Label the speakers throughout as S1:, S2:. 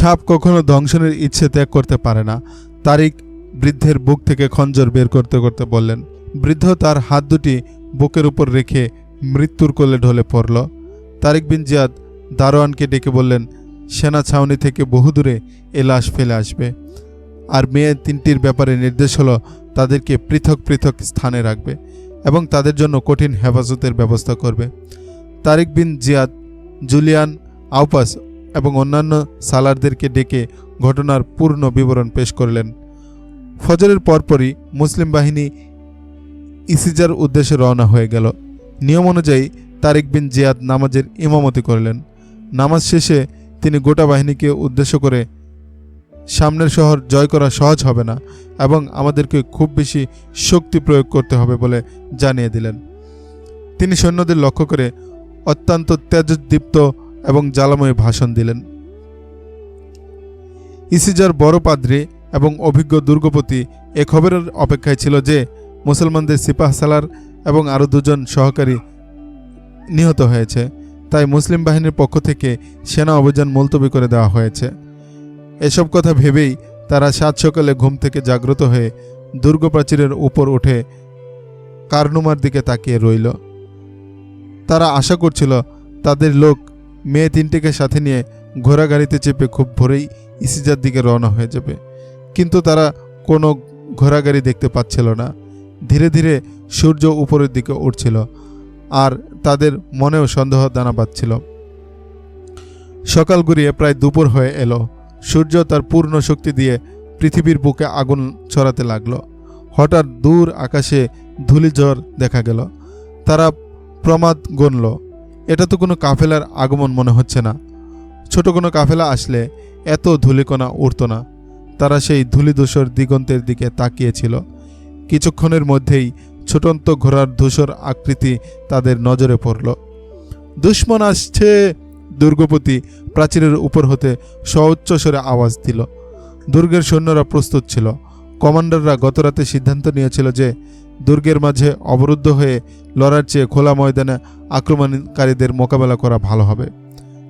S1: সাপ কখনো দংশনের ইচ্ছে ত্যাগ করতে পারে না। তারিক বৃদ্ধের বুক থেকে খঞ্জর বের করতে করতে বললেন। বৃদ্ধ তার হাত দুটি বুকের উপর রেখে মৃত্যুর কোলে ঢলে পড়ল। তারিক বিন জিয়াদ দারোয়ানকে ডেকে বললেন, সেনা ছাউনি থেকে বহুদূরে এ লাশ ফেলে আসবে, আর মেয়ে তিনটির ব্যাপারে নির্দেশ হলো তাদেরকে পৃথক পৃথক স্থানে রাখবে এবং তাদের জন্য কঠিন হেফাজতের ব্যবস্থা করবে। তারিক বিন জিয়াদ জুলিয়ান, আউপাস এবং অন্যান্য সালারদেরকে ডেকে ঘটনার পূর্ণ বিবরণ পেশ করলেন। ফজরের পরপরই মুসলিম বাহিনী ইসিজার উদ্দেশ্যে রওনা হয়ে গেল। নিয়ম অনুযায়ী তারিক বিন জিয়াদ নামাজের ইমামতি করলেন। নামাজ শেষে তিনি গোটা বাহিনীকে উদ্দেশ্য করে, সামনের শহর জয় করা সহজ হবে না এবং আমাদেরকে খুব বেশি শক্তি প্রয়োগ করতে হবে বলে জানিয়ে দিলেন। তিনি সৈন্যদের লক্ষ্য করে অত্যন্ত তেজোদ্দীপ্ত এবং জ্বালাময় ভাষণ দিলেন। ইসিজার বড় পাদ্রী এবং অভিজ্ঞ দুর্গপতি এ খবরের অপেক্ষায় ছিল যে মুসলমানদের সিপাহ সালার এবং আরও দুজন সহকারী নিহত হয়েছে, তাই মুসলিম বাহিনীর পক্ষ থেকে সেনা অভিযান মুলতবি করে দেওয়া হয়েছে। এসব কথা ভেবেই তারা সাত সকালে ঘুম থেকে জাগ্রত হয়ে দুর্গ প্রাচীরের উপর উঠে কারনুমার দিকে তাকিয়ে রইল। তারা আশা করছিল তাদের লোক মেয়ে তিনটিকে সাথে নিয়ে ঘোড়া গাড়িতে চেপে খুব ভোরেই ইসিজার দিকে রওনা হয়ে যাবে, কিন্তু তারা কোনো ঘোড়া গাড়ি দেখতে পাচ্ছিল না। ধীরে ধীরে সূর্য উপরের দিকে উঠছিল আর তাদের মনেও সন্দেহ দানা বাঁধছিল। সকাল গড়িয়ে প্রায় দুপুর হয়ে এলো। সূর্য তার পূর্ণ শক্তি দিয়ে পৃথিবীর বুকে আগুন ছড়াতে লাগলো। হঠাৎ দূর আকাশে ধূলিঝড় দেখা গেল। তারা প্রমাদ গণল, এটা তো কোনো কাফেলার আগমন মনে হচ্ছে না। ছোট কোনো কাফেলা আসলে এত ধূলিকণা উড়ত না। তারা সেই ধূলিধূসর দিগন্তের দিকে তাকিয়েছিল। কিছুক্ষণের মধ্যেই ছোটন্ত ঘোড়ার ধূসর আকৃতি তাদের নজরে পড়ল। দুশ্মন আসছে! দুর্গপতি প্রাচীরের উপর হতে সউচ্চ স্বরে আওয়াজ দিল। দুর্গের সৈন্যরা প্রস্তুত ছিল। কমান্ডাররা গতরাতে সিদ্ধান্ত নিয়েছিল যে দুর্গের মাঝে অবরুদ্ধ হয়ে লড়ার চেয়ে খোলা ময়দানে আক্রমণকারীদের মোকাবেলা করা ভালো হবে।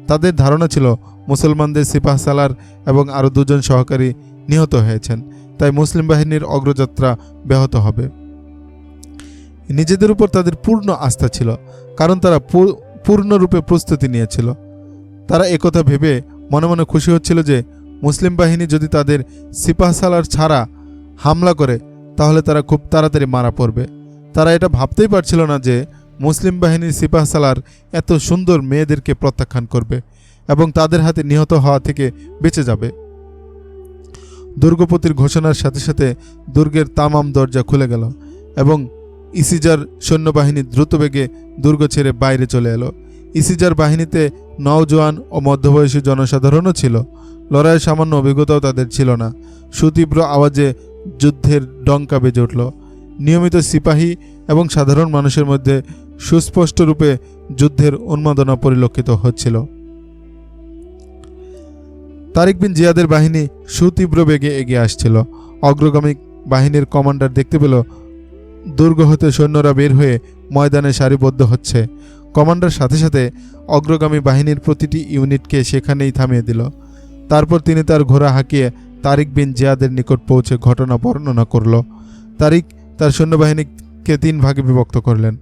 S1: তাদের ধারণা ছিল মুসলমানদের সিপাহ সালার এবং আরও দুজন সহকারী নিহত হয়েছেন, তাই মুসলিম বাহিনীর অগ্রযাত্রা ব্যাহত হবে। নিজেদের উপর তাদের পূর্ণ আস্থা ছিল, কারণ তারা পূর্ণরূপে প্রস্তুতি নিয়েছিল। তারা একথা ভেবে মনে মনে খুশি হচ্ছিল যে মুসলিম বাহিনী যদি তাদের সিপাহ সালার ছাড়া হামলা করে তাহলে তারা খুব তাড়াতাড়ি মারা পড়বে। তারা এটা ভাবতেই পারছিল না যে মুসলিম বাহিনীর সিপাহ সালার এত সুন্দর মেয়েদেরকে প্রত্যাখ্যান করবে এবং তাদের হাতে নিহত হওয়া থেকে বেঁচে যাবে। দুর্গপতির ঘোষণার সাথে সাথে দুর্গের তামাম দরজা খুলে গেল এবং ইসিজার সৈন্যবাহিনী দ্রুতবেগে দুর্গ ছেড়ে বাইরে চলে এলো। ইসিজার বাহিনীতে নওজোয়ান ও মধ্যবয়সী জনসাধারণও ছিল। লড়াইয়ের সামান্য অভিজ্ঞতাও তাদের ছিল না। সুতীব্র আওয়াজে যুদ্ধের ডঙ্কা বেজে উঠল। নিয়মিত সিপাহী এবং সাধারণ মানুষের মধ্যে সুস্পষ্ট রূপে যুদ্ধের উন্মাদনা পরিলক্ষিত হচ্ছিল। তারিক বিন জিয়াদের বাহিনী সুতীব্র বেগে এগিয়ে আসছিল। অগ্রগামী বাহিনীর কমান্ডার দেখতে পেল দুর্গ হতে সৈন্যরা বের হয়ে ময়দানে সারিবদ্ধ হচ্ছে। কমান্ডার সাথে সাথে অগ্রগামী বাহিনীর প্রতিটি ইউনিটকে সেখানেই থামিয়ে দিল। তারপর তিনি তার ঘোড়া হাঁকিয়ে তারিক বিন জিয়াদের নিকট পৌঁছে ঘটনা বর্ণনা করল। তারিক তার সৈন্যবাহিনীকে 3 ভাগে বিভক্ত করলেন।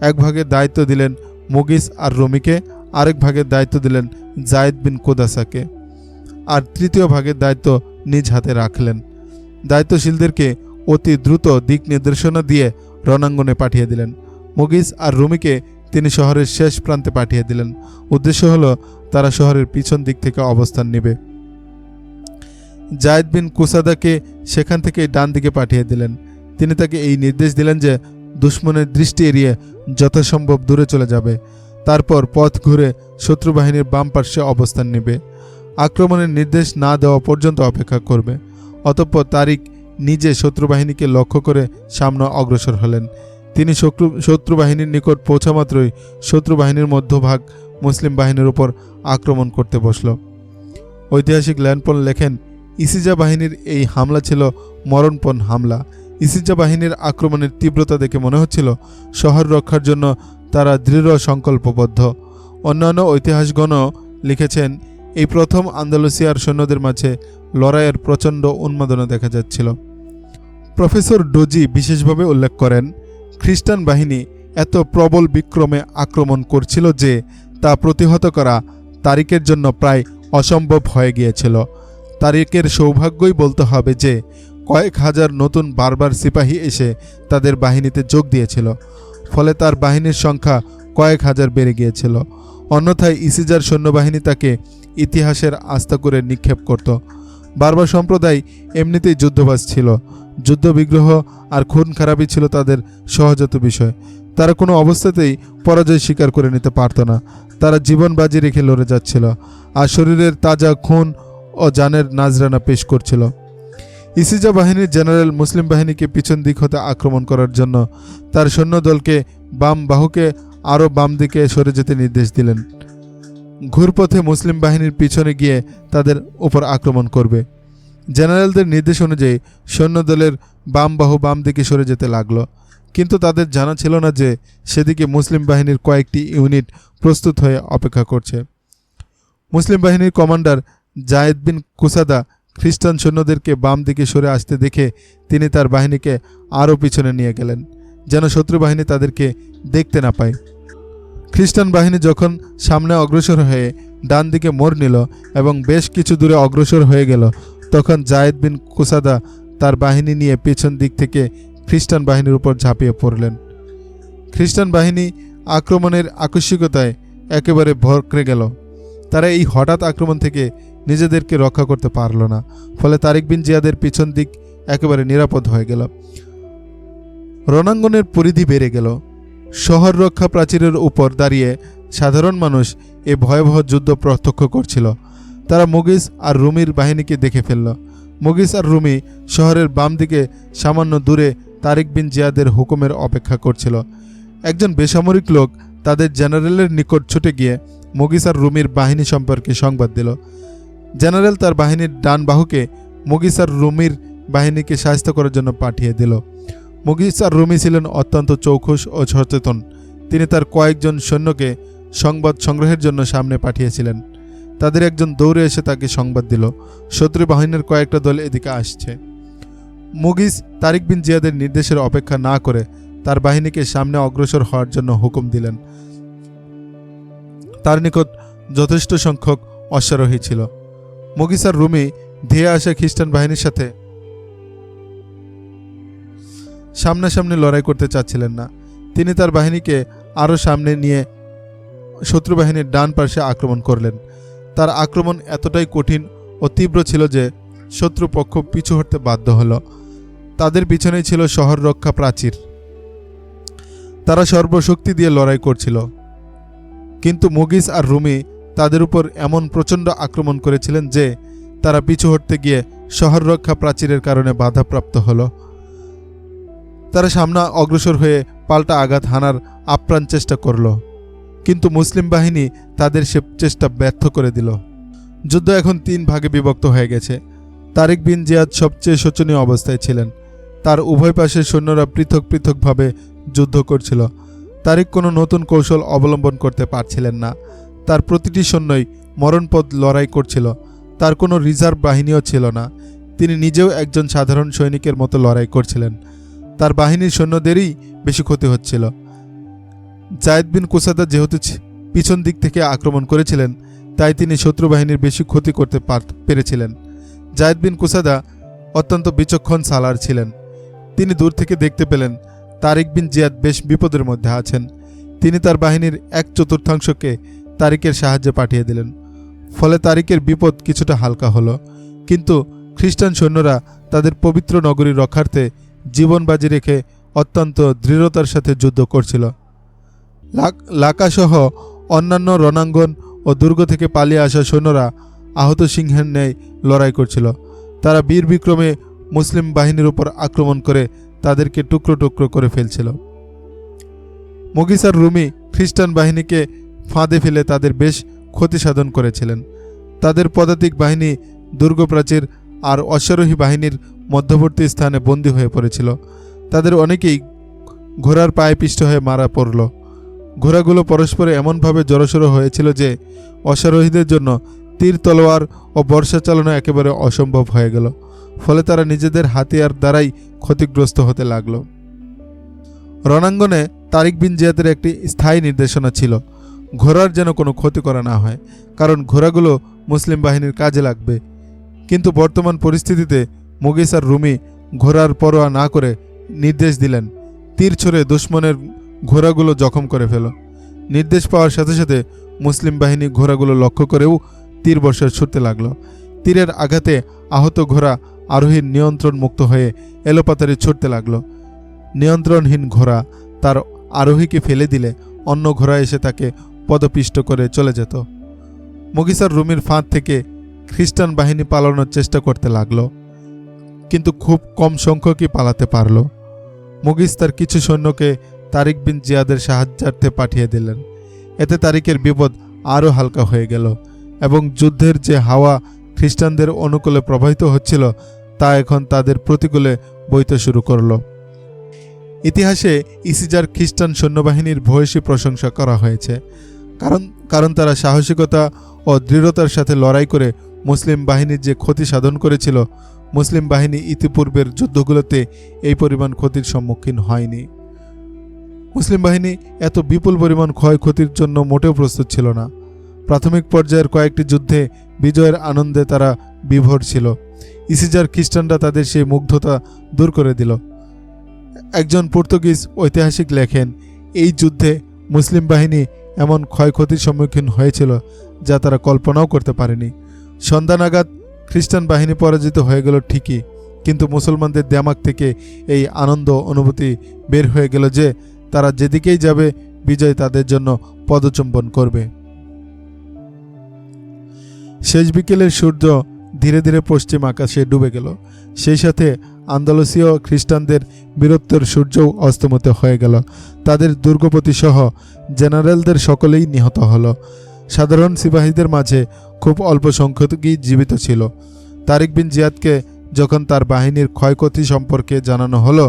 S1: এক ভাগের দায়িত্ব দিলেন মুগিস আর রুমিকে, আরেক ভাগের দায়িত্ব দিলেন জায়েদ বিন কুদাসাকে, আর তৃতীয় ভাগের দায়িত্ব নিজ হাতে রাখলেন। দায়িত্বশীলদেরকে অতি দ্রুত দিক নির্দেশনা দিয়ে রণাঙ্গনে পাঠিয়ে দিলেন। মুগিস আর রুমিকে তিনি শহরের শেষ প্রান্তে পাঠিয়ে দিলেন। উদ্দেশ্য হলো তারা শহরের পিছন দিক থেকে অবস্থান নেবে। জায়েদ বিন কুসাদাকে সেখান থেকে ডান দিকে পাঠিয়ে দিলেন। তিনি তাকে এই নির্দেশ দিলেন যে দুশমনের দৃষ্টি এড়িয়ে যথাসম্ভব দূরে চলে যাবে, তারপর পথ ঘুরে শত্রু বাহিনীর বাম পার্শ্বে অবস্থান নেবে। আক্রমণের নির্দেশ না দেওয়া পর্যন্ত অপেক্ষা করবে। অতঃপর তারিক নিজে শত্রু বাহিনীকে লক্ষ্য করে সামনে অগ্রসর হলেন। তিনি শত্রু বাহিনীর নিকট পৌঁছা মাত্রই শত্রু বাহিনীর মধ্যভাগ মুসলিম বাহিনীর উপর আক্রমণ করতে বসল। ঐতিহাসিক ল্যান্ডপল লেখেন, ইসিজা বাহিনীর এই হামলা ছিল মরণপণ হামলা। ইসিজা বাহিনীর আক্রমণের তীব্রতা দেখে মনে হচ্ছিল শহর রক্ষার জন্য তারা দৃঢ় সংকল্পবদ্ধ। অন্যান্য ঐতিহাসিকগণও লিখেছেন, এই প্রথম আন্দালুসিয়ার সৈন্যদের মাঝে লড়াইয়ের প্রচণ্ড উন্মাদনা দেখা যাচ্ছিল। প্রফেসর ডোজি বিশেষভাবে উল্লেখ করেন, খ্রিস্টান বাহিনী এত প্রবল বিক্রমে আক্রমণ করছিল যে তা প্রতিহত করা তারিকের জন্য প্রায় অসম্ভব হয়ে গিয়েছিল। তারিকের সৌভাগ্যই বলতে হবে যে কয়েক হাজার নতুন বারবার সিপাহী এসে তাদের বাহিনীতে যোগ দিয়েছিল, ফলে তার বাহিনীর সংখ্যা কয়েক হাজার বেড়ে গিয়েছিল। অন্যথায় ইসিজার সৈন্যবাহিনী তাকে ইতিহাসের আস্থা করে নিক্ষেপ করত। বারবার সম্প্রদায় এমনিতেই যুদ্ধবাজ ছিল। যুদ্ধ বিগ্রহ আর খুন খারাপই ছিল তাদের সহজাত বিষয়। তারা কোনো অবস্থাতেই পরাজয় স্বীকার করে নিতে পারত না। তারা জীবন বাজি রেখে লড়ে যাচ্ছিল আর শরীরের তাজা খুন ও জানের নাজরানা পেশ করছিল। ইসিজা বাহিনীর জেনারেল মুসলিম বাহিনীকে পিছন দিক হতে আক্রমণ করার জন্য তার সৈন্যদলকে বাম বাহুকে আরও বাম দিকে সরে যেতে নির্দেশ দিলেন। ঘুরপথে মুসলিম বাহিনীর পিছনে গিয়ে তাদের উপর আক্রমণ করবে। জেনারেলদের নির্দেশ অনুযায়ী সৈন্যদলের বাম বাহু বাম দিকে সরে যেতে লাগলো, কিন্তু তাদের জানা ছিল না যে সেদিকে মুসলিম বাহিনীর কয়েকটি ইউনিট প্রস্তুত হয়ে অপেক্ষা করছে। মুসলিম বাহিনীর কমান্ডার জায়েদ বিন কুসাদা খ্রিস্টান সৈন্যদেরকে বাম দিকে সরে আসতে দেখে তিনি তার বাহিনীকে আরও পিছনে নিয়ে গেলেন, যেন শত্রু বাহিনী তাদেরকে দেখতে না পায়। খ্রিস্টান বাহিনী যখন সামনে অগ্রসর হয়ে ডান দিকে মোড় নিল এবং বেশ কিছু দূরে অগ্রসর হয়ে গেল, তখন জায়েদ বিন কুসাদা তার বাহিনী নিয়ে পেছন দিক থেকে খ্রিস্টান বাহিনীর উপর ঝাঁপিয়ে পড়লেন। খ্রিস্টান বাহিনী আক্রমণের আকস্মিকতায় একেবারে ভরকে গেল। তারা এই হঠাৎ আক্রমণ থেকে নিজেদেরকে রক্ষা করতে পারল না, ফলে তারিক বিন জিয়াদের পিছন দিক একেবারে নিরাপদ হয়ে গেল। রণাঙ্গনের পরিধি বেড়ে গেল। শহর রক্ষা প্রাচীরের উপর দাঁড়িয়ে সাধারণ মানুষ এ ভয়াবহ যুদ্ধ প্রত্যক্ষ করছিল। তারা মুগিস আর রুমির বাহিনীকে দেখে ফেলল। মুগিস আর রুমি শহরের বাম দিকে সামান্য দূরে তারিক বিন জিয়াদের হুকুমের অপেক্ষা করছিল। একজন বেসামরিক লোক তাদের জেনারেলের নিকট ছুটে গিয়ে মুগিস আর রুমির বাহিনী সম্পর্কে সংবাদ দিল। জেনারেল তার বাহিনীর ডান বাহুকে মুগিস আর রুমির বাহিনীকে সাহায্য করার জন্য পাঠিয়ে দিল। মুগিস আর রুমি ছিলেন অত্যন্ত চৌখুস ও সচেতন। তিনি তার কয়েকজন সৈন্যকে সংবাদ সংগ্রহের জন্য সামনে পাঠিয়েছিলেন। তাদের একজন দৌড়ে এসে তাকে সংবাদ দিল, শত্রু বাহিনীর কয়েকটা দল এদিকে আসছে। মুগিস তারিক বিন জিয়াদের নির্দেশের অপেক্ষা না করে তার বাহিনীকে সামনে অগ্রসর হওয়ার জন্য হুকুম দিলেন। তার নিকট যথেষ্ট সংখ্যক অশ্বারোহী ছিল। মুগিস আর রুমি ধেয়ে আসা খ্রিস্টান বাহিনীর সাথে সামনাসামনি লড়াই করতে চাচ্ছিলেন না। তিনি তার বাহিনীকে আরও সামনে নিয়ে শত্রু বাহিনীর ডান পাশে আক্রমণ করলেন। তার আক্রমণ এতটাই কঠিন ও তীব্র ছিল যে শত্রুপক্ষ পিছু হটতে বাধ্য হল। তাদের পিছনেই ছিল শহর রক্ষা প্রাচীর। তারা সর্বশক্তি দিয়ে লড়াই করছিল, কিন্তু মুগিস আর রুমি তাদের উপর এমন প্রচণ্ড আক্রমণ করেছিলেন যে তারা পিছু হটতে গিয়ে শহর রক্ষা প্রাচীরের কারণে বাধাপ্রাপ্ত হল। তারা সামনে অগ্রসর হয়ে পাল্টা আঘাত হানার আপ্রাণ চেষ্টা করল, কিন্তু মুসলিম বাহিনী তাদের সে চেষ্টা ব্যর্থ করে দিল। যুদ্ধ এখন 3 ভাগে বিভক্ত হয়ে গেছে। তারিক বিন জিয়াদ সবচেয়ে শোচনীয় অবস্থায় ছিলেন। তার উভয় পাশের সৈন্যরা পৃথক পৃথকভাবে যুদ্ধ করছিল। তারিক কোনো নতুন কৌশল অবলম্বন করতে পারছিলেন না। তার প্রতিটি সৈন্যই মরণপদ লড়াই করছিল। তার কোনো রিজার্ভ বাহিনীও ছিল না। তিনি নিজেও একজন সাধারণ সৈনিকের মতো লড়াই করছিলেন। তার বাহিনীর সৈন্যদেরই বেশি ক্ষতি হচ্ছিল। জায়েদ বিন কুসাদা যেহেতু পিছন দিক থেকে আক্রমণ করেছিলেন, তাই তিনি শত্রু বাহিনীর বেশি ক্ষতি করতে পেরেছিলেন। জায়েদ বিন কুসাদা অত্যন্ত বিচক্ষণ সালার ছিলেন। তিনি দূর থেকে দেখতে পেলেন তারিক বিন জিয়াদ বেশ বিপদের মধ্যে আছেন। তিনি তার বাহিনীর 1/4কে তারিকের সাহায্যে পাঠিয়ে দিলেন। ফলে তারিকের বিপদ কিছুটা হালকা হলো, কিন্তু খ্রিস্টান সৈন্যরা তাদের পবিত্র নগরী রক্ষার্থে জীবন বাজি রেখে অত্যন্ত দৃঢ়তার সাথে যুদ্ধ করছিল। লাকাসহ অন্যান্য রণাঙ্গন ও দুর্গ থেকে পালিয়ে আসা সৈন্যরা আহত সিংহের ন্যায় লড়াই করছিল। তারা বীর বিক্রমে মুসলিম বাহিনীর উপর আক্রমণ করে তাদেরকে টুকরো টুকরো করে ফেলছিল। মুগিস আর রুমি খ্রিস্টান বাহিনীকে ফাঁদে ফেলে তাদের বেশ ক্ষতি সাধন করেছিলেন। তাদের পদাতিক বাহিনী দুর্গপ্রাচীর আর অশ্বারোহী বাহিনীর মধ্যবর্তী স্থানে বন্দী হয়ে পড়েছিল। তাদের অনেকেই ঘোড়ার পায়ে পিষ্ট হয়ে মারা পড়ল। ঘোড়াগুলো পরস্পরে এমনভাবে জড়সড় হয়েছিল যে অশ্বারোহীদের জন্য তীর তলোয়ার ও বর্ষা চালানো একেবারে অসম্ভব হয়ে গেল। ফলে তারা নিজেদের হাতিয়ার দ্বারাই ক্ষতিগ্রস্ত হতে লাগলো। রণাঙ্গনে তারিক বিন জিয়াদের একটি স্থায়ী নির্দেশনা ছিল, ঘোড়ার যেন কোনো ক্ষতি করা না হয়, কারণ ঘোড়াগুলো মুসলিম বাহিনীর কাজে লাগবে। কিন্তু বর্তমান পরিস্থিতিতে মুগিস আর রুমি ঘোড়ার পরোয়া না করে নির্দেশ দিলেন, তীর ছুঁড়ে দুশ্মনের ঘোড়াগুলো জখম করে ফেলো। নির্দেশ পাওয়ার সাথে সাথে মুসলিম বাহিনী ঘোড়াগুলো লক্ষ্য করেও তীর বর্ষা ছুটতে লাগলো। তীরের আঘাতে আহত ঘোড়া আরোহীর নিয়ন্ত্রণ মুক্ত হয়ে এলোপাতাড়ি ছুটতে লাগলো। নিয়ন্ত্রণহীন ঘোড়া তার আরোহীকে ফেলে দিলে অন্য ঘোড়া এসে তাকে পদপিষ্ট করে চলে যেত। মুগিসার রুমির ফাঁদ থেকে খ্রিস্টান বাহিনী পালানোর চেষ্টা করতে লাগলো, কিন্তু খুব কম সংখ্যকই পালাতে পারল। মুগিস তার কিছু সৈন্যকে তারিক বিন জিয়াদের সাহায্যার্থে পাঠিয়ে দিলেন। এতে তারিকের বিপদ আরও হালকা হয়ে গেল এবং যুদ্ধের যে হাওয়া খ্রিস্টানদের অনুকূলে প্রবাহিত হচ্ছিল তা এখন তাদের প্রতিকূলে বইতে শুরু করল। ইতিহাসে ইসিজার খ্রিস্টান সৈন্যবাহিনীর ভূয়সী প্রশংসা করা হয়েছে, কারণ তারা সাহসিকতা ও দৃঢ়তার সাথে লড়াই করে মুসলিম বাহিনীর যে ক্ষতি সাধন করেছিল, মুসলিম বাহিনী ইতিপূর্বের যুদ্ধগুলোতে এই পরিমাণ ক্ষতির সম্মুখীন হয়নি। মুসলিম বাহিনী এত বিপুল পরিমাণ ক্ষয়ক্ষতির জন্য মোটেও প্রস্তুত ছিল না। প্রাথমিক পর্যায়ের কয়েকটি যুদ্ধে বিজয়ের আনন্দে তারা বিভোর ছিল। ইসিজার খ্রিস্টানরা তাদের সেই মুগ্ধতা দূর করে দিল। একজন পর্তুগিজ ঐতিহাসিক লেখেন, এই যুদ্ধে মুসলিম বাহিনী এমন ক্ষয়ক্ষতির সম্মুখীন হয়েছিল যা তারা কল্পনাও করতে পারেনি। সন্ধ্যা নাগাদ খ্রিস্টান বাহিনী পরাজিত হয়ে গেল ঠিকই, কিন্তু মুসলমানদের দিমাগ থেকে এই আনন্দ অনুভূতি বের হয়ে গেল যে তারা যেদিকেই যাবে বিজয় তাদের জন্য পদচুম্বন করবে। শেষ বিকেলের সূর্য ধীরে ধীরে পশ্চিম আকাশে ডুবে গেল। সেই সাথে আন্দালুসীয় খ্রিস্টানদের বীরত্বের সূর্যও অস্তমিত হয়ে গেল। তাদের দুর্গপতি সহ জেনারেলদের সকলেই নিহত হলো। সাধারণ সিপাহীদের মাঝে খুব অল্প সংখ্যকই জীবিত ছিল। তারিক বিন জিয়াদকে যখন তার বাহিনীর ক্ষয়ক্ষতি সম্পর্কে জানানো হলো,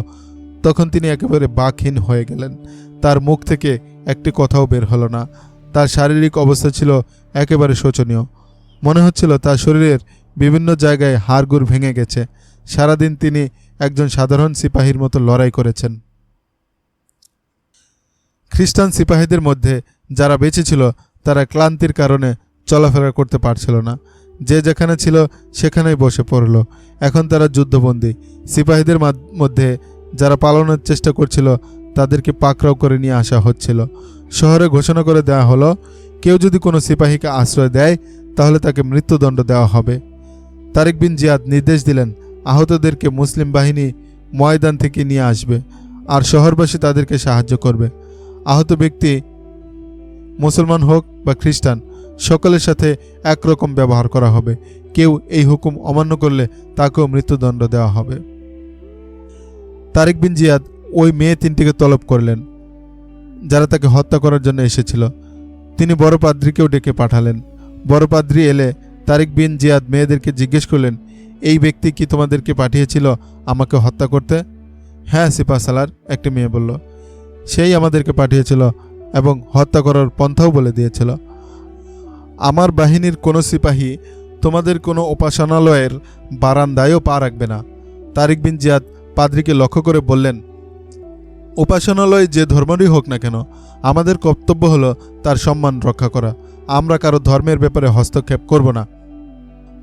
S1: তখন তিনি একেবারে বাকহীন হয়ে গেলেন। তার মুখ থেকে একটি কথাও বের হলো না। তার শারীরিক অবস্থা ছিল একেবারে শোচনীয়। মনে হচ্ছিল তার শরীরের বিভিন্ন জায়গায় হাড়গোড় ভেঙে গেছে। সারাদিন তিনি একজন সাধারণ সিপাহীর মতো লড়াই করেছেন। খ্রিস্টান সিপাহীদের মধ্যে যারা বেঁচে ছিল তারা ক্লান্তির কারণে চলাফেরা করতে পারছিল না। যে যেখানে ছিল সেখানেই বসে পড়ল। এখন তারা যুদ্ধবন্দী। সিপাহীদের মধ্যে যারা পালানোর চেষ্টা করছিল তাদেরকে পাকড়াও করে নিয়ে আসা হচ্ছিল। শহরে ঘোষণা করে দেওয়া হলো, কেউ যদি কোনো সিপাহীকে আশ্রয় দেয় তাহলে তাকে মৃত্যুদণ্ড দেওয়া হবে। তারিক বিন জিয়াদ নির্দেশ দিলেন, আহতদেরকে মুসলিম বাহিনী ময়দান থেকে নিয়ে আসবে আর শহরবাসী তাদেরকে সাহায্য করবে। আহত ব্যক্তি মুসলমান হোক বা খ্রিস্টান, সকলের সাথে একরকম ব্যবহার করা হবে। কেউ এই হুকুম অমান্য করলে তাকেও মৃত্যুদণ্ড দেওয়া হবে। তারিক বিন জিয়াদ ওই মেয়ে তিনটিকে তলব করলেন যারা তাকে হত্যা করার জন্য এসেছিল। তিনি বড় পাদ্রীকেও ডেকে পাঠালেন। বড় পাদ্রী এলে তারিক বিন জিয়াদ মেয়েদেরকে জিজ্ঞেস করলেন, এই ব্যক্তি কি তোমাদেরকে পাঠিয়েছিল আমাকে হত্যা করতে? হ্যাঁ সিপাহ সালার, একটি মেয়ে বলল, সেই আমাদেরকে পাঠিয়েছিল এবং হত্যা করার পন্থাও বলে দিয়েছিল। আমার বাহিনীর কোনো সিপাহী তোমাদের কোনো উপাসনালয়ের বারান্দায়ও পা রাখবে না। তারিক বিন জিয়াদ পাদ্রীকে লক্ষ্য করে বললেন, উপাসনালয় যে ধর্মেরই হোক না কেন, আমাদের কর্তব্য হলো তার সম্মান রক্ষা করা। আমরা কারো ধর্মের ব্যাপারে হস্তক্ষেপ করব না।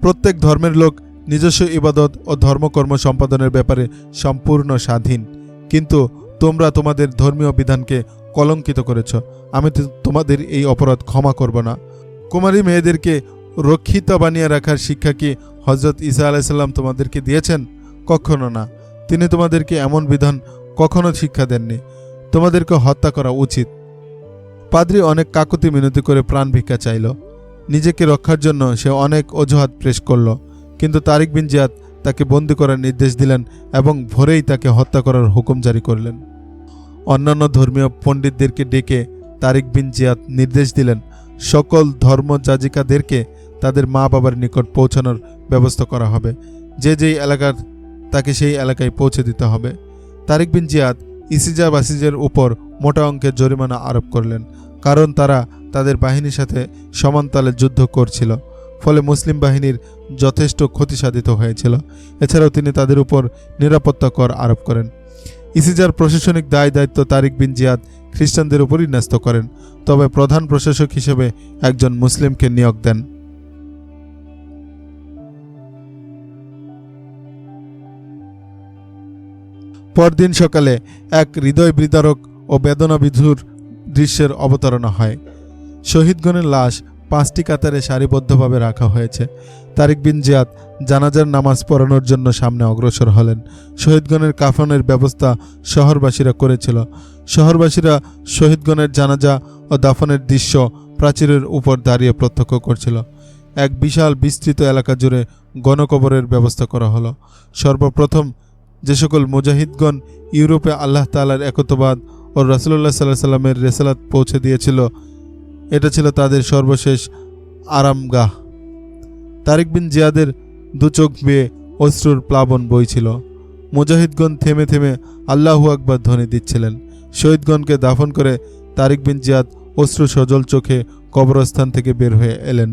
S1: প্রত্যেক ধর্মের লোক নিজস্ব ইবাদত ও ধর্মকর্ম সম্পাদনের ব্যাপারে সম্পূর্ণ স্বাধীন, কিন্তু তোমরা তোমাদের ধর্মীয় বিধানকে কলঙ্কিত করেছ। আমি তোমাদের এই অপরাধ ক্ষমা করব না। কুমারী মেয়েদেরকে রক্ষিতা বানিয়ে রাখার শিক্ষা কি হজরত ঈসা আলাইসাল্লাম তোমাদেরকে দিয়েছেন? কখনো না। তিনি তোমাদেরকে এমন বিধান কখনো শিক্ষা দেননি। তোমাদেরকে হত্যা করা উচিত। পাদ্রী অনেক কাকুতি মিনতি করে প্রাণ ভিক্ষা চাইল। নিজেকে রক্ষার জন্য সে অনেক অজুহাত পেশ করল, কিন্তু তারিক বিন জিয়াদ তাকে বন্দী করার নির্দেশ দিলেন এবং ভোরেই তাকে হত্যা করার হুকুম জারি করলেন। অন্যান্য ধর্মীয় পণ্ডিতদেরকে ডেকে তারিক বিন জিয়াদ নির্দেশ দিলেন, সকল ধর্মযাজিকাদেরকে তাদের মা বাবার নিকট পৌঁছানোর ব্যবস্থা করা হবে। যে যেই এলাকার তাকে সেই এলাকায় পৌঁছে দিতে হবে। তারিক বিন জিয়াদ ইসিজাবাসীদের উপর মোটা অঙ্কের জরিমানা আরোপ করলেন, কারণ তারা তাদের বাহিনীর সাথে সমানতালে যুদ্ধ করছিল। ফলে মুসলিম বাহিনীর যথেষ্ট ক্ষতি সাধিত হয়েছিল। এছাড়াও তিনি তাদের উপর নিরাপত্তা কর আরোপ করেন। ইসিজার প্রশাসনিক দায়িত্ব তারিক বিন জিয়াদ খ্রিস্টানদের উপরই ন্যস্ত করেন, তবে প্রধান প্রশাসক হিসেবে একজন মুসলিমকে নিয়োগ দেন। পরদিন সকালে এক হৃদয় বিদারক ও বেদনাবিধুর দৃশ্যের অবতারণা হয়। শহীদগণের লাশ 5টি কাতারে সারিবদ্ধভাবে রাখা হয়েছে। তারিক বিন জিয়াদ জানাজার নামাজ পড়ানোর জন্য সামনে অগ্রসর হলেন। শহীদগণের কাফনের ব্যবস্থা শহরবাসীরা করেছিল। শহরবাসীরা শহীদগণের জানাজা ও দাফনের দৃশ্য প্রাচীরের উপর দাঁড়িয়ে প্রত্যক্ষ করছিল। এক বিশাল বিস্তৃত এলাকা জুড়ে গণকবরের ব্যবস্থা করা হলো। সর্বপ্রথম যে সকল মুজাহিদগণ ইউরোপে আল্লাহ তাআলার একত্ববাদ ও রাসূলুল্লাহ সাল্লাল্লাহু আলাইহি ওয়াসাল্লামের রিসালাত পৌঁছে দিয়েছিল, এটা ছিল তাদের সর্বশেষ আরামগাহ। তারিক বিন জিয়াদের দু চোখ বেয়ে অশ্রুর প্লাবন বইছিল। মুজাহিদগণ থেমে থেমে আল্লাহু আকবার ধ্বনি দিচ্ছিলেন। শহীদগণকে দাফন করে তারিক বিন জিয়াদ অশ্রু সজল চোখে কবরস্থান থেকে বের হয়ে এলেন।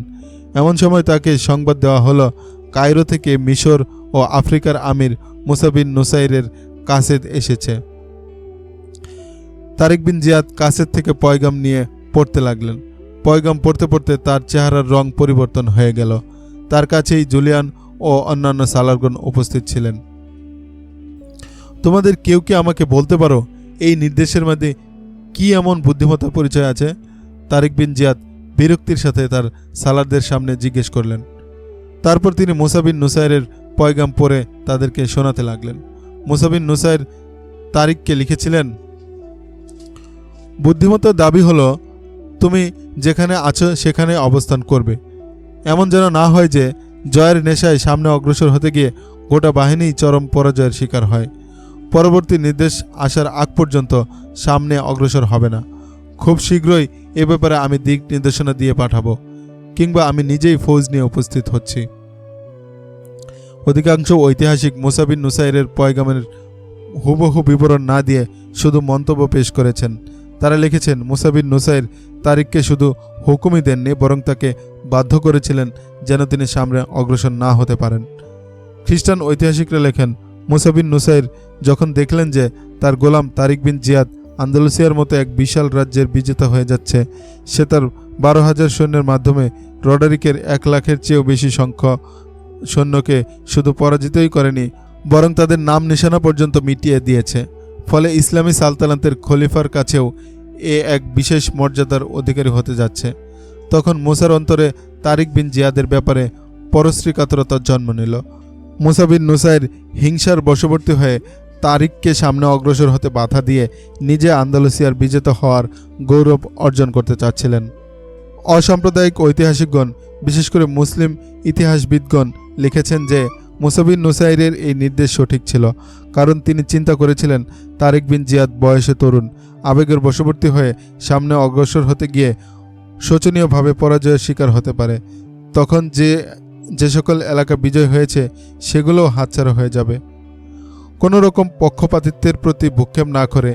S1: এমন সময় তাকে সংবাদ দেওয়া হলো, কায়রো থেকে মিশর ও আফ্রিকার আমির মুসা বিন নুসাইরের কাসেদ এসেছে। তারিক বিন জিয়াদ কাসেদ থেকে পয়গাম নিয়ে পড়তে লাগলেন। পয়গাম পড়তে পড়তে তার চেহারার রং পরিবর্তন হয়ে গেল। তার কাছেই জুলিয়ান ও অন্যান্য সালারগণ উপস্থিত ছিলেন। তোমাদের কেউ কি আমাকে বলতে পারো এই নির্দেশের মধ্যে কি এমন বুদ্ধিমত্তার পরিচয় আছে? তারিক বিন জিয়াদ বিরক্তির সাথে তার সালারদের সামনে জিজ্ঞেস করলেন। তারপর তিনি মুসা বিন নুসাইরের পয়গাম পড়ে তাদেরকে শোনাতে লাগলেন। মুসা বিন নুসাইর তারিককে লিখেছিলেন, বুদ্ধিমত্তার দাবি হলো তুমি যেখানে আছো সেখানে অবস্থান করবে। এমন যেন না হয় যে জয়ের নেশায় সামনে অগ্রসর হতে গিয়ে গোটা বাহিনী চরম পরাজয়ের শিকার হয়। পরবর্তী নির্দেশ আসার আগ পর্যন্ত সামনে অগ্রসর হবে না। খুব শীঘ্রই এ ব্যাপারে আমি দিক নির্দেশনা দিয়ে পাঠাবো, কিংবা আমি নিজেই ফৌজ নিয়ে উপস্থিত হচ্ছি। অধিকাংশ ঐতিহাসিক মুসা বিন নুসাইরের পয়গামের হুবহু বিবরণ না দিয়ে শুধু মন্তব্য পেশ করেছেন। তারা লিখেছেন, মুসা বিন নুসাইর তারিককে শুধু হুকুমই দেননি, বরং তাকে বাধ্য করেছিলেন যেন তিনি সামনে অগ্রসর না হতে পারেন। খ্রিস্টান ঐতিহাসিকরা লেখেন, মুসা বিন নুসাইর যখন দেখলেন যে তার গোলাম তারিক বিন জিয়াদ আন্দালুসিয়ার মতো এক বিশাল রাজ্যের বিজেতা হয়ে যাচ্ছে, সে তার 12,000 সৈন্যের মাধ্যমে রডারিকের 1 লাখের চেয়েও বেশি সংখ্যক সৈন্যকে শুধু পরাজিতই করেনি, বরং তাদের নাম নিশানা পর্যন্ত মিটিয়ে দিয়েছে। ফলে ইসলামী সালতানাতের খলিফার কাছেও এ এক বিশেষ মর্যাদার অধিকারী হতে যাচ্ছে। তখন মুসার অন্তরে তারিক বিন জিয়াদের ব্যাপারে পরশ্রী কাতরতার জন্ম নিল। মুসা বিন নুসাইর হিংসার বশবর্তী হয়ে তারিককে সামনে অগ্রসর হতে বাধা দিয়ে নিজে আন্দালুসিয়ার বিজেতা হওয়ার গৌরব অর্জন করতে চাচ্ছিলেন। অসাম্প্রদায়িক ঐতিহাসিকগণ, বিশেষ করে মুসলিম ইতিহাসবিদগণ লিখেছেন যে মুসা বিন নুসাইরের এই নির্দেশ সঠিক ছিল, কারণ তিনি চিন্তা করেছিলেন তারিক বিন জিয়াদ বয়সে তরুণ, আবেগের বশবর্তী হয়ে সামনে অগ্রসর হতে গিয়ে শোচনীয়ভাবে পরাজয়ের শিকার হতে পারে। তখন যে সকল এলাকা বিজয় হয়েছে সেগুলোও হাতছাড়া হয়ে যাবে। কোনো রকম পক্ষপাতিত্বের প্রতি ভূক্ষেপ না করে,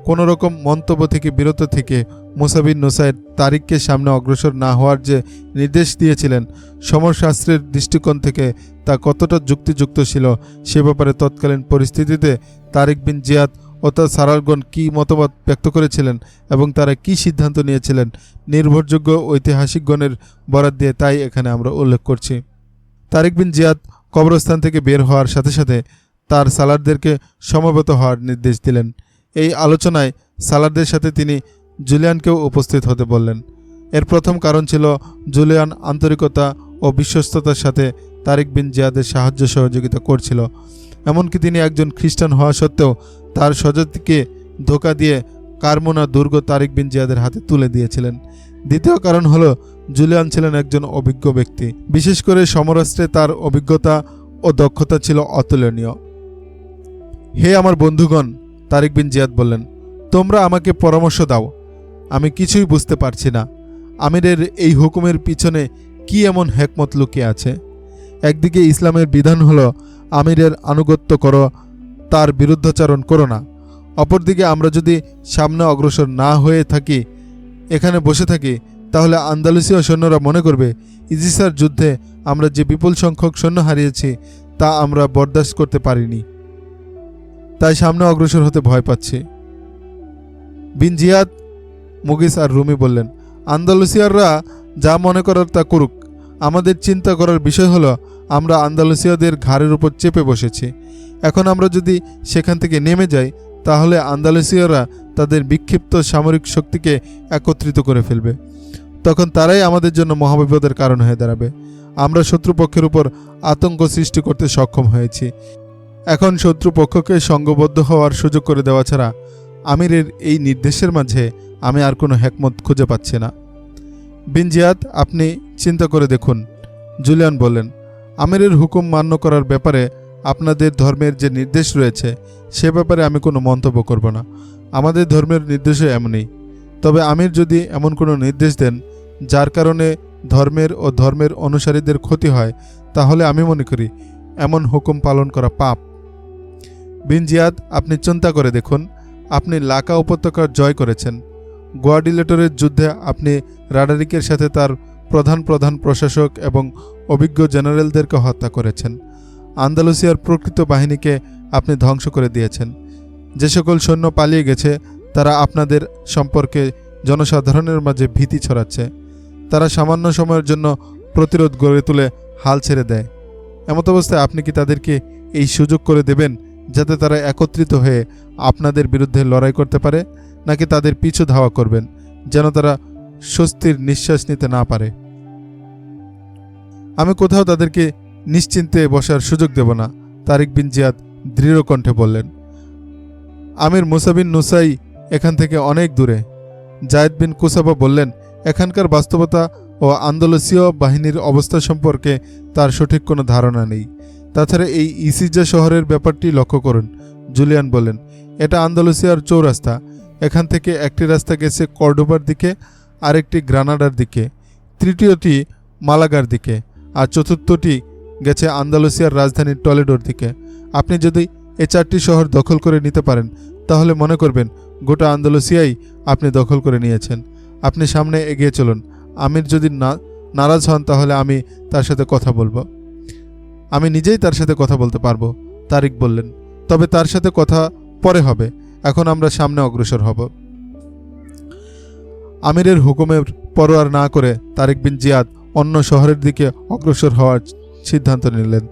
S1: কোনো রকম মন্তব্য থেকে বিরত থেকে মুসা বিন নুসাইর তারিককে সামনে অগ্রসর না হওয়ার যে নির্দেশ দিয়েছিলেন, সমরশাস্ত্রের দৃষ্টিকোণ থেকে তা কতটা যুক্তিযুক্ত ছিল সে ব্যাপারে তৎকালীন পরিস্থিতিতে তারিক বিন জিয়াদ ও তার সারারগণ কী মতবাদ ব্যক্ত করেছিলেন এবং তারা কি সিদ্ধান্ত নিয়েছিলেন, নির্ভরযোগ্য ঐতিহাসিকগণের বরাত দিয়ে তাই এখানে আমরা উল্লেখ করছি। তারিক বিন জিয়াদ কবরস্থান থেকে বের হওয়ার সাথে সাথে তার সালারদেরকে সমবেত হওয়ার নির্দেশ দিলেন। এই আলোচনায় সালারদের সাথে তিনি জুলিয়ানকেও উপস্থিত হতে বললেন। এর প্রথম কারণ ছিল জুলিয়ান আন্তরিকতা ও বিশ্বস্ততার সাথে তারিক বিন জিয়াদের সাহায্য সহযোগিতা করছিল। এমনকি তিনি একজন খ্রিস্টান হওয়া সত্ত্বেও তার স্বজাতিকে ধোঁকা দিয়ে কারমোনা দুর্গ তারিক বিন জিয়াদের হাতে তুলে দিয়েছিলেন। দ্বিতীয় কারণ হলো জুলিয়ান ছিলেন একজন অভিজ্ঞ ব্যক্তি, বিশেষ করে সমরাস্ত্রে তার অভিজ্ঞতা ও দক্ষতা ছিল অতুলনীয়। হে আমার বন্ধুগণ, তারিক বিন জিয়াদ বললেন, তোমরা আমাকে পরামর্শ দাও, আমি কিছুই বুঝতে পারছি না। আমিরের এই হুকুমের পিছনে কি এমন হেকমত লুকিয়ে আছে? একদিকে ইসলামের বিধান হলো আমিরের আনুগত্য করো, তার বিরুদ্ধাচরণ করো না। অপরদিকে আমরা যদি সামনে অগ্রসর না হয়ে থাকি, এখানে বসে থাকি, তাহলে আন্দালুসীয় সৈন্যরা মনে করবে ইজিসার যুদ্ধে আমরা যে বিপুল সংখ্যক সৈন্য হারিয়েছি তা আমরা বরদাস্ত করতে পারিনি, তাই সামনে অগ্রসর হতে ভয় পাচ্ছি। বিন জিয়াদ, মুগিস আর রুমি বললেন, আন্দালুসিয়াররা যা মনে করার তা করুক। আমাদের চিন্তা করার বিষয় হলো আমরা আন্দালুসিয়াদের ঘাড়ের উপর চেপে বসেছি। এখন আমরা যদি সেখান থেকে নেমে যাই তাহলে আন্দালুসিয়ারা তাদের বিক্ষিপ্ত সামরিক শক্তিকে একত্রিত করে ফেলবে। তখন তারাই আমাদের জন্য মহাবিপদের কারণ হয়ে দাঁড়াবে। আমরা শত্রুপক্ষের উপর আতঙ্ক সৃষ্টি করতে সক্ষম হয়েছি। এখন শত্রুপক্ষকে সঙ্গবদ্ধ হওয়ার সুযোগ করে দেওয়া ছাড়া আমিরের এই নির্দেশের মাঝে আমি আর কোনো হেকমত খুঁজে পাচ্ছি না। বিন জিয়াদ, আপনি চিন্তা করে দেখুন, জুলিয়ান বললেন। আমিরের হুকুম মান্য করার ব্যাপারে আপনাদের ধর্মের যে নির্দেশ রয়েছে সে ব্যাপারে আমি কোনো মন্তব্য করব না। আমাদের ধর্মের নির্দেশও এমনই। তবে আমির যদি এমন কোনো নির্দেশ দেন যার কারণে ধর্মের ও ধর্মের অনুসারীদের ক্ষতি হয়, তাহলে আমি মনে করি এমন হুকুম পালন করা পাপ। বিন জিয়াদ, আপনি চিন্তা করে দেখুন, আপনি লাকা উপত্যকা জয় করেছেন। গোয়াডিলেটরের যুদ্ধে আপনি রাডারিকের সাথে তার প্রধান প্রশাসক এবং অভিজ্ঞ জেনারেলদেরকে হত্যা করেছেন। আন্দালুসিয়ার প্রকৃত বাহিনীকে আপনি ধ্বংস করে দিয়েছেন। যে সকল সৈন্য পালিয়ে গেছে তারা আপনাদের সম্পর্কে জনসাধারণের মাঝে ভীতি ছড়াচ্ছে। তারা সামান্য সময়ের জন্য প্রতিরোধ গড়ে তুলে হাল ছেড়ে দেয়। এমত অবস্থায় আপনি কি তাদেরকে এই সুযোগ করে দেবেন যাতে তারা একত্রিত হয়ে আপনাদের বিরুদ্ধে লড়াই করতে পারে, নাকি তাদের পিছু ধাওয়া করবেন যেন তারা স্বস্তির নিঃশ্বাস নিতে না পারে? আমি কোথাও তাদেরকে নিশ্চিন্তে বসার সুযোগ দেব না, তারিক বিন জিয়াদ দৃঢ় কণ্ঠে বললেন। আমির মুসা বিন নুসাই এখান থেকে অনেক দূরে। জায়েদ বিন কুসাবা বললেন, এখানকার বাস্তবতা ও আন্দালুসীয় বাহিনীর অবস্থা সম্পর্কে তার সঠিক কোনো ধারণা নেই। তাছাড়া এই ইসিজা শহরের ব্যাপারটি লক্ষ্য করুন। জুলিয়ান বললেন, এটা আন্দালুসিয়ার চৌরাস্তা। এখান থেকে একটি রাস্তা গেছে কর্ডোবার দিকে, আরেকটি গ্রানাডার দিকে, তৃতীয়টি মালাগার দিকে, আর চতুর্থটি গেছে আন্দালুসিয়ার রাজধানী টলেডোর দিকে। আপনি যদি এই 4টি শহর দখল করে নিতে পারেন তাহলে মনে করবেন গোটা আন্দালুসিয়াই আপনি দখল করে নিয়েছেন। আপনি সামনে এগিয়ে চলুন। আমির যদি নারাজ হন তাহলে আমি তার সাথে কথা বলবো। আমি নিজেই তার সাথে কথা বলতে পারবো, তারিক বললেন। তবে তার সাথে কথা পরে হবে, এখন আমরা সামনে অগ্রসর হব। আমিরের হুকুমের পরোয়া না করে তারিক বিন জিয়াদ অন্য শহরের দিকে অগ্রসর হওয়ার সিদ্ধান্ত নিলেন।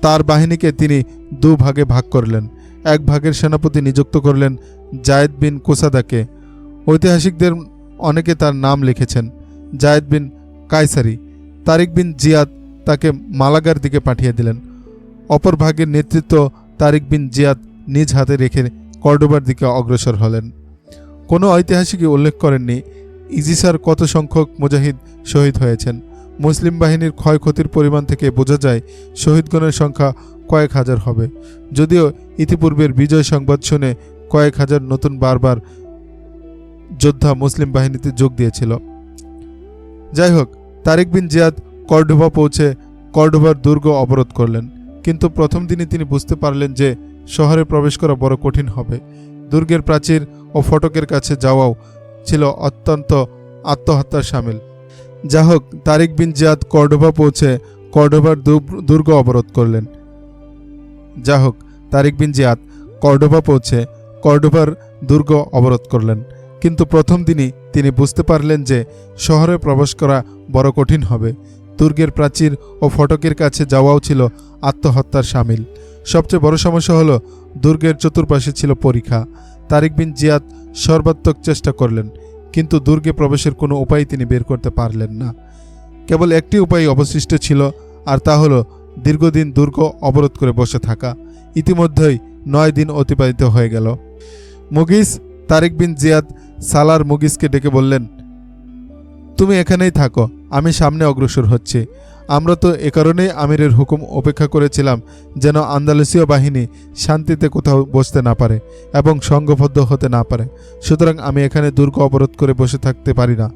S1: তার বাহিনীকে তিনি 2 ভাগে ভাগ করলেন। এক ভাগের সেনাপতি নিযুক্ত করলেন জায়েদ বিন কুসাদাকে। ঐতিহাসিকদের অনেকে তার নাম লিখেছেন জায়েদ বিন কায়সারি। তারিক বিন জিয়াদ তাকে মালাগার দিকে পাঠিয়ে দিলেন। অপর ভাগের নেতৃত্ব তারিক বিন জিয়াদ নিজ হাতে রেখে কর্ডোবার দিকে অগ্রসর হলেন। কোনো ঐতিহাসিকই উল্লেখ করেননি ইজিসার কত সংখ্যক মুজাহিদ শহীদ হয়েছেন। মুসলিম বাহিনীর ক্ষয়ক্ষতির পরিমাণ থেকে বোঝা যায় শহীদগণের সংখ্যা কয়েক হাজার হবে, যদিও ইতিপূর্বের বিজয় সংবাদ শুনে কয়েক হাজার নতুন বারবার যোদ্ধা মুসলিম বাহিনীতে যোগ দিয়েছিল। যাই হোক, তারিক বিন জিয়াদ কর্ডোবা পৌঁছে কর্ডোবার দুর্গ অবরোধ করলেন। কিন্তু প্রথম দিনই তিনি বুঝতে পারলেন যে শহরে প্রবেশ করা বড় কঠিন হবে। দুর্গের প্রাচীর ও ফটকের কাছে যাওয়াও ছিল অত্যন্ত আত্মহত্যার শামিল। যা হোক, তারিক বিন জিয়াদ কর্ডোবা পৌঁছে কর্ডোবার দুর্গ অবরোধ করলেন। কিন্তু প্রথম দিনই তিনি বুঝতে পারলেন যে শহরে প্রবেশ করা বড় কঠিন হবে। দুর্গের প্রাচীর ও ফটকের কাছে যাওয়াও ছিল আত্মহত্যার শামিল। সবচেয়ে বড় সমস্যা হলো দুর্গের চতুর্পাশে ছিল পরিখা। তারিক বিন জিয়াদ সর্বাত্মক চেষ্টা করলেন, কিন্তু দুর্গে প্রবেশের কোনো উপায় তিনি বের করতে পারলেন না। কেবল একটি উপায় অবশিষ্ট ছিল, আর তা হলো দীর্ঘদিন দুর্গ অবরোধ করে বসে থাকা। ইতিমধ্যেই 9 দিন অতিবাহিত হয়ে গেল। মুগিস, তারিক বিন জিয়াদ সালার মুগিসকে ডেকে বললেন, তুমি এখানেই থাকো, আমি সামনে অগ্রসর হচ্ছি। আমরা তো এ কারণেই আমিরের হুকুম অপেক্ষা করেছিলাম যেন আন্দালুসীয় বাহিনী শান্তিতে কোথাও বসতে না পারে এবং সংঘবদ্ধ হতে না পারে। সুতরাং আমি এখানে দুর্গ অবরোধ করে বসে থাকতে পারি না।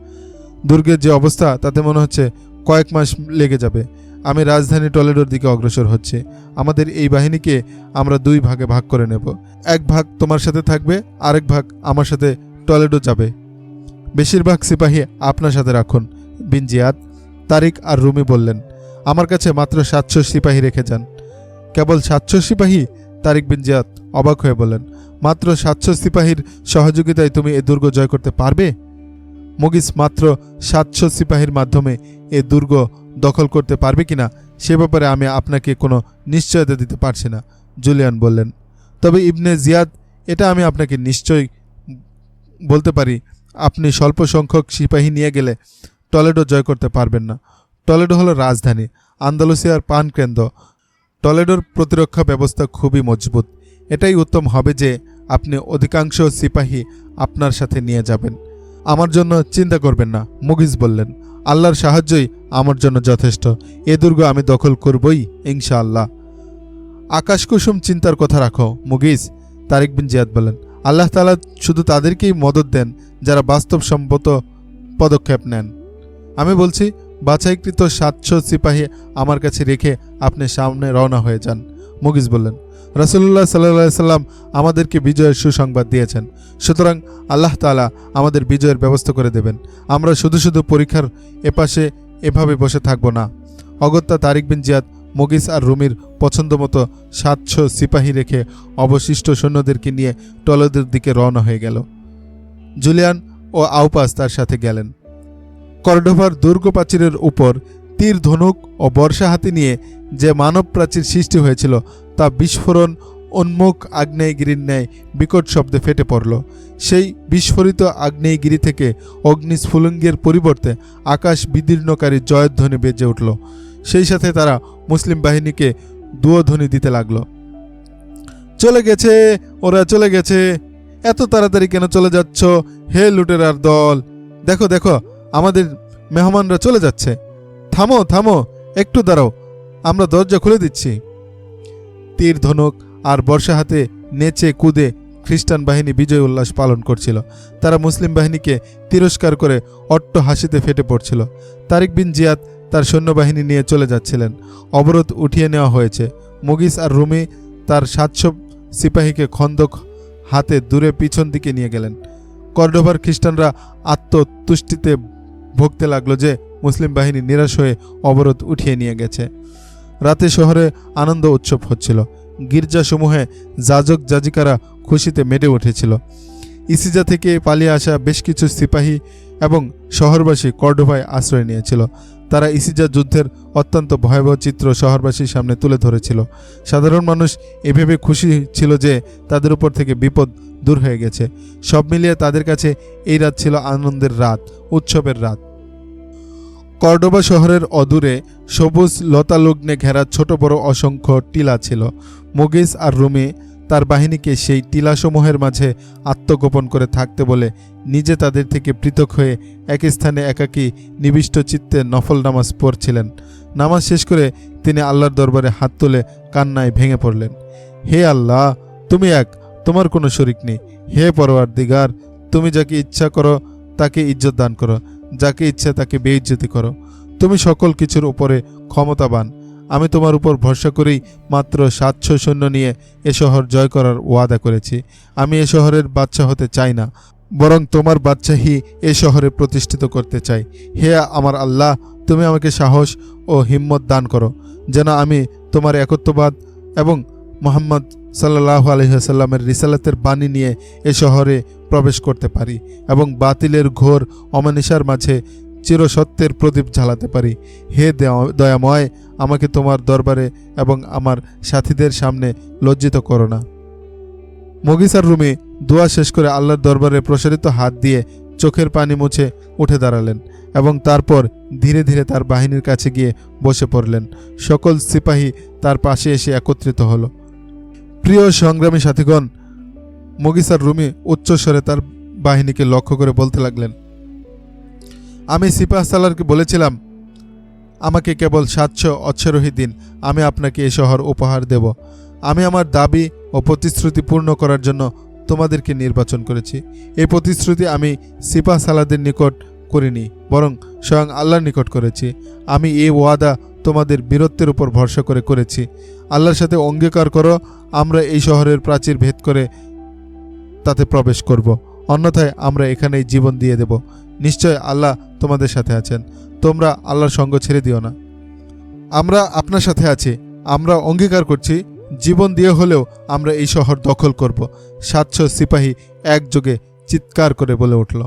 S1: দুর্গের যে অবস্থা তাতে মনে হচ্ছে কয়েক মাস লেগে যাবে। আমি রাজধানী টলেডোর দিকে অগ্রসর হচ্ছি। আমাদের এই বাহিনীকে আমরা 2 ভাগে ভাগ করে নেব। এক ভাগ তোমার সাথে থাকবে, আরেক ভাগ আমার সাথে টলেডো যাবে। বেশিরভাগ সিপাহী আপনার সাথে রাখুন বিন জিয়াদ। তারিক আর রুমি বললেন, আমার কাছে মাত্র 700 সিপাহী রেখে যান। কেবল 700 সিপাহী? তারিক বিন জিয়াদ অবাক হয়ে বললেন, মাত্র 700 সিপাহীর সহযোগিতায় তুমি এ দুর্গ জয় করতে পারবে? মুগিস মাত্র 700 সিপাহীর মাধ্যমে এ দুর্গ দখল করতে পারবে কিনা সে ব্যাপারে আমি আপনাকে কোনো নিশ্চয়তা দিতে পারছি না, জুলিয়ান বললেন। তবে ইবনে জিয়াদ, এটা আমি আপনাকে নিশ্চয় বলতে পারি, আপনি স্বল্প সংখ্যক সিপাহী নিয়ে গেলে টলেডো জয় করতে পারবেন না। টলেডো হলো রাজধানী, আন্দালুসিয়ার প্রাণকেন্দ্র। টলেডোর প্রতিরক্ষা ব্যবস্থা খুবই মজবুত। এটাই উত্তম হবে যে আপনি অধিকাংশ সিপাহী আপনার সাথে নিয়ে যাবেন। আমার জন্য চিন্তা করবেন না, মুগিস বললেন। আল্লাহর সাহায্যই আমার জন্য যথেষ্ট। এ দুর্গ আমি দখল করবই ইনশাআল্লাহ। আকাশকুসুম চিন্তার কথা রাখো মুগিস, তারিক বিন জিয়াদ বলেন। আল্লাহ তাআলা শুধু তাদেরকেই মদত দেন যারা বাস্তবসম্মত পদক্ষেপ নেন। আমি বলছি, বাছাইকৃত 700 সিপাহী আমার কাছে রেখে আপনি সামনে রওনা হয়ে যান, মুগিস বললেন। রাসূলুল্লাহ সাল্লাল্লাহু আলাইহি সাল্লাম আমাদেরকে বিজয়ের সুসংবাদ দিয়েছেন, সুতরাং আল্লাহ তাআলা আমাদের বিজয়ের ব্যবস্থা করে দেবেন। আমরা শুধু শুধু পরীক্ষার এপাশে এভাবে বসে থাকব না। অগত্যা তারিক বিন জিয়াদ মুগিস আর রুমির পছন্দমতো 700 সিপাহী রেখে অবশিষ্ট সৈন্যদেরকে নিয়ে টলেডোর দিকে রওনা হয়ে গেল। জুলিয়ান ও আউপাস তার সাথে গেলেন। কর্ডোভার দুর্গ প্রাচীরের উপর তীর, ধনুক ও বর্ষা হাতে নিয়ে যে মানব প্রাচীর সৃষ্টি হয়েছিল তা বিস্ফোরণ উন্মুখ আগ্নেয়গিরির ন্যায় বিকট শব্দে ফেটে পড়ল। সেই বিস্ফোরিত আগ্নেয়গিরি থেকে অগ্নিস্ফুলিঙ্গের পরিবর্তে আকাশ বিদীর্ণকারী জয়ধ্বনি বেজে উঠল। সেই সাথে তারা মুসলিম বাহিনীকে দুয়োধ্বনি দিতে লাগল। চলে গেছে, ওরা চলে গেছে। এত তাড়াতাড়ি কেন চলে যাচ্ছ হে লুটেরার দল? দেখো দেখো, আমাদের মেহমানরা চলে যাচ্ছে। থামো থামো, একটু দাঁড়াও, আমরা দরজা খুলে দিচ্ছি। তীর, ধনুক আর বর্ষা হাতে নেচে কুদে খ্রিস্টান বাহিনী বিজয় উল্লাস পালন করছিল। তারা মুসলিম বাহিনীকে তিরস্কার করে অট্ট হাসিতে ফেটে পড়ছিল। তারিক বিন জিয়াদ তার সৈন্যবাহিনী নিয়ে চলে যাচ্ছিলেন। অবরোধ উঠিয়ে নেওয়া হয়েছে। মুগিস আর রুমি তার 700 সিপাহীকে খন্দক হাতে দূরে পিছন দিকে নিয়ে গেলেন। কর্ডোভার খ্রিস্টানরা আত্মতুষ্টিতে ভুগতে লাগলো যে মুসলিম বাহিনী নিরাশ হয়ে অবরোধ উঠিয়ে নিয়ে গেছে। রাতে শহরে আনন্দ উৎসব হচ্ছিল। গির্জাসমূহে যাজক যাজিকারা খুশিতে মেতে উঠেছিল। ইসিজা থেকে পালিয়ে আসা বেশ কিছু সিপাহী এবং শহরবাসী কর্ডোভায় আশ্রয় নিয়েছিল। তারা ইসিজা যুদ্ধের অত্যন্ত ভয়াবহ চিত্র শহরবাসীর সামনে তুলে ধরেছিল। সাধারণ মানুষ এভাবে খুশি ছিল যে তাদের উপর থেকে বিপদ দূর হয়ে গেছে। সব মিলিয়ে তাদের কাছে এই রাত ছিল আনন্দের রাত, উৎসবের রাত। কর্ডোবা শহরের অদূরে সবুজ লতালগ্নে ঘেরা ছোট বড় অসংখ্য টিলা ছিল। মুগিস আর রুমি তার বাহিনীকে সেই টিলাসমূহের মাঝে আত্মগোপন করে থাকতে বলে নিজে তাদের থেকে পৃথক হয়ে এক স্থানে একাকী নিবিষ্ট চিত্তে নফল নামাজ পড়ছিলেন। নামাজ শেষ করে তিনি আল্লাহর দরবারে হাত তুলে কান্নায় ভেঙে পড়লেন। হে আল্লাহ, তুমি এক, তোমার কোনো শরিক নেই। হে পরওয়ারদিগার, তুমি যাকে ইচ্ছা করো তাকে ইজ্জত দান করো, যাকে ইচ্ছা তাকে বেইজ্জতি করো। তুমি সকল কিছুর উপরে ক্ষমতাবান। আমি তোমার উপর ভরসা করেই মাত্র 700 সৈন্য নিয়ে এ শহর জয় করার ওয়াদা করেছি। আমি এ শহরের বাদশা হতে চাই না, বরং তোমার বাদশাহী এ শহরে প্রতিষ্ঠিত করতে চাই। হে আমার আল্লাহ, তুমি আমাকে সাহস ও হিম্মত দান করো, যেন আমি তোমার একত্ববাদ এবং মুহাম্মদ সাল্লাল্লাহু আলাইহি ওয়াসাল্লামের রিসালাতের বাণী নিয়ে এ শহরে প্রবেশ করতে পারি এবং বাতিলের ঘোর অমানিসার মাঝে চিরসত্যের প্রদীপ জ্বালাতে পারি। হে দয়াময়, আমাকে তোমার দরবারে এবং আমার সাথীদের সামনে লজ্জিত করো না। মুগিস আর রুমি দোয়া শেষ করে আল্লাহর দরবারে প্রসারিত হাত দিয়ে চোখের পানি মুছে উঠে দাঁড়ালেন এবং তারপর ধীরে ধীরে তার বাহিনীর কাছে গিয়ে বসে পড়লেন। সকল সিপাহী তার পাশে এসে একত্রিত হলো। প্রিয় সংগ্রামী সাথীগণ, মুগিস আর রুমি উচ্চস্বরে তার বাহিনীকে লক্ষ্য করে বলতে লাগলেন, আমি সিপাহ সালারকে বলেছিলাম আমাকে কেবল 700 অশ্বারোহী দিন, আমি আপনাকে এ শহর উপহার দেব। আমি আমার দাবি ও প্রতিশ্রুতি পূর্ণ করার জন্য তোমাদেরকে নির্বাচন করেছি। এই প্রতিশ্রুতি আমি সিপাহ সালাদের নিকট করিনি, বরং স্বয়ং আল্লাহর নিকট করেছি। আমি এই ওয়াদা তোমাদের বীরত্বের উপর ভরসা করে করেছি। আল্লাহর সাথে অঙ্গীকার করো, আমরা এই শহরের প্রাচীর ভেদ করে তাতে প্রবেশ করব। অন্যথায় আমরা এখানেই জীবন দিয়ে দেব। নিশ্চয় আল্লাহ তোমাদের সাথে আছেন, তোমরা আল্লাহর সঙ্গ ছেড়ে দিও না। আমরা আপনার সাথে আছি, আমরা অঙ্গীকার করছি জীবন দিয়ে হলেও আমরা এই শহর দখল করব। 700 সিপাহী একযোগে চিৎকার করে বলে উঠল।